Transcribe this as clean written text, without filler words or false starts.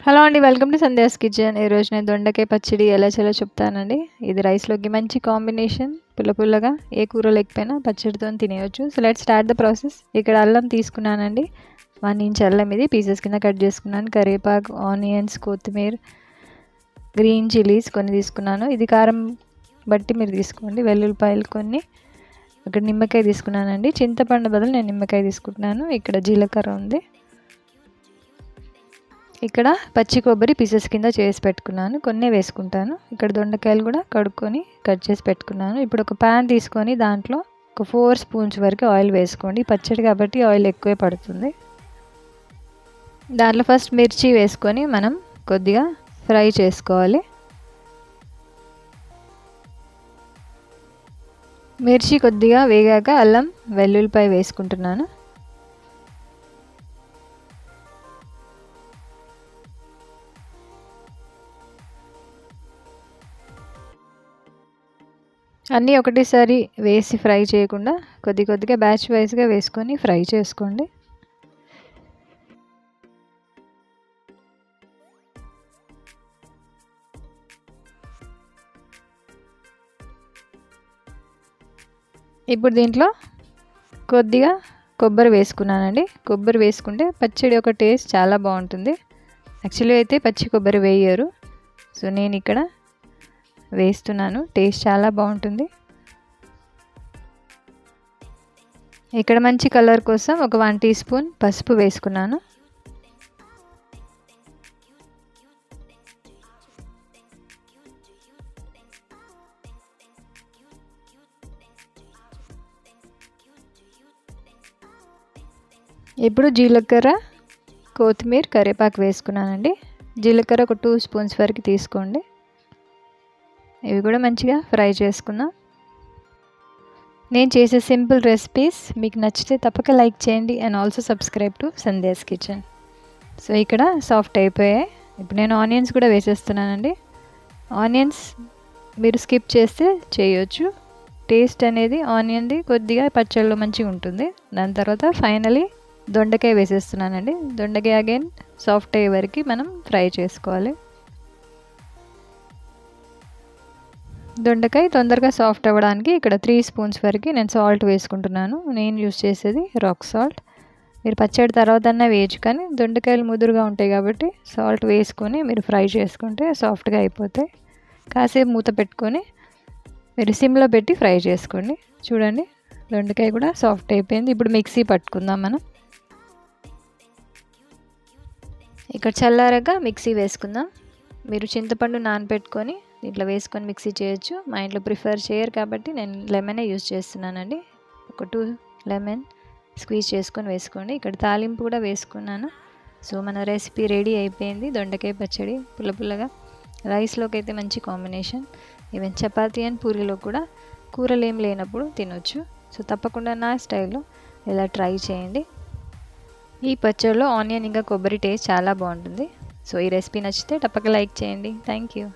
Hello అండి. Welcome to Sandhya's kitchen. ఈరోజు నేను దొండకాయ పచ్చడి ఎలా చేయాలో చెప్తానండి. ఇది రైస్‌లోకి మంచి కాంబినేషన్. పుల్ల పుల్లగా ఏ కూర లేకపోయినా పచ్చడితోని తినేయొచ్చు. So, let's start the process. ఇక్కడ అల్లం తీసుకున్నానండి. 1 ఇంచ్ అల్లం ఇది పీసెస్ కింద కట్ చేసుకున్నాను. కరివేపాకు, ఆనియన్స్, కొత్తిమీర, గ్రీన్ చిల్లీస్ కొన్ని తీసుకున్నాను. ఇది కారం బట్టి మీరు తీసుకోండి. వెల్లుల్లిపాయలు కొన్ని, ఇక్కడ నిమ్మకాయ తీసుకున్నానండి. చింతపండు బదులు నేను నిమ్మకాయ తీసుకుంటున్నాను. ఇక్కడ జీలకర్ర ఉంది. ఇక్కడ పచ్చి కొబ్బరి పీసెస్ కింద చేసి పెట్టుకున్నాను. కొన్నే వేసుకుంటాను. ఇక్కడ దొండకాయలు కూడా కడుక్కొని కట్ చేసి పెట్టుకున్నాను. ఇప్పుడు ఒక ప్యాన్ తీసుకొని దాంట్లో ఒక 4 స్పూన్స్ వరకు ఆయిల్ వేసుకోండి. పచ్చడి కాబట్టి ఆయిల్ ఎక్కువే పడుతుంది. దాంట్లో ఫస్ట్ మిర్చి వేసుకొని మనం కొద్దిగా ఫ్రై చేసుకోవాలి. మిర్చి కొద్దిగా వేగాక అల్లం వెల్లుల్లిపాయ వేసుకుంటున్నాను. అన్నీ ఒకటేసారి వేసి ఫ్రై చేయకుండా కొద్ది కొద్దిగా బ్యాచ్ వైజ్గా వేసుకొని ఫ్రై చేసుకోండి. ఇప్పుడు దీంట్లో కొద్దిగా కొబ్బరి వేసుకున్నానండి. కొబ్బరి వేసుకుంటే పచ్చడి ఒక టేస్ట్ చాలా బాగుంటుంది. యాక్చువల్లీ అయితే పచ్చి కొబ్బరి వేయరు. సో నేను ఇక్కడ వేస్తున్నాను. టేస్ట్ చాలా బాగుంటుంది. ఇక్కడ మంచి కలర్ కోసం ఒక 1 టీ స్పూన్ పసుపు వేసుకున్నాను. ఇప్పుడు జీలకర్ర, కొత్తిమీర, కరివేపాకు వేసుకున్నానండి. జీలకర్ర ఒక 2 స్పూన్స్ వరకు తీసుకోండి. ఇవి కూడా మంచిగా ఫ్రై చేసుకుందాం. నేను చేసే సింపుల్ రెసిపీస్ మీకు నచ్చితే తప్పక లైక్ చేయండి and also subscribe to Sandhya's kitchen. So ఇక్కడ సాఫ్ట్ అయిపోయాయి. ఇప్పుడు నేను ఆనియన్స్ కూడా వేసేస్తున్నానండి. ఆనియన్స్ మీరు స్కిప్ చేస్తే చేయొచ్చు. టేస్ట్ అనేది ఆనియన్ది కొద్దిగా పచ్చళ్ళలో మంచిగా ఉంటుంది. దాని తర్వాత ఫైనలీ దొండకాయ వేసేస్తున్నానండి. దొండకాయ అగైన్ సాఫ్ట్ అయ్యే వరకు మనం ఫ్రై చేసుకోవాలి. దొండకాయ తొందరగా సాఫ్ట్ అవ్వడానికి ఇక్కడ 3 స్పూన్స్ వరకు నేను సాల్ట్ వేసుకుంటున్నాను. నేను యూస్ చేసేది రాక్ సాల్ట్. మీరు పచ్చడి తర్వాత అన్నా వేయచ్చు, కానీ దొండకాయలు ముదురుగా ఉంటాయి కాబట్టి సాల్ట్ వేసుకొని మీరు ఫ్రై చేసుకుంటే సాఫ్ట్గా అయిపోతాయి. కాసేపు మూత పెట్టుకొని మీరు సిమ్లో పెట్టి ఫ్రై చేసుకోండి. చూడండి, దొండకాయ కూడా సాఫ్ట్ అయిపోయింది. ఇప్పుడు మిక్సీ పట్టుకుందాం మనం. ఇక్కడ చల్లారగా మిక్సీ వేసుకుందాం. మీరు చింతపండు నానబెట్టుకొని దీంట్లో వేసుకొని మిక్సీ చేయొచ్చు. మా ఇంట్లో ప్రిఫర్ చేయరు కాబట్టి నేను లెమనే యూజ్ చేస్తున్నానండి. ఒక 2 లెమన్ స్క్వీజ్ చేసుకొని వేసుకోండి. ఇక్కడ తాలింపు కూడా వేసుకున్నాను. సో మన రెసిపీ రెడీ అయిపోయింది. దొండకాయ పచ్చడి పుల్ల పుల్లగా రైస్లోకి అయితే మంచి కాంబినేషన్. ఈవెన్ చపాతీ అండ్ పూరీలో కూడా కూరలు ఏం లేనప్పుడు తినొచ్చు. సో తప్పకుండా నా స్టైల్లో ఇలా ట్రై చేయండి. ఈ పచ్చడిలో ఆనియన్ ఇంకా కొబ్బరి టేస్ట్ చాలా బాగుంటుంది. సో ఈ రెసిపీ నచ్చితే తప్పక లైక్ చేయండి. Thank you.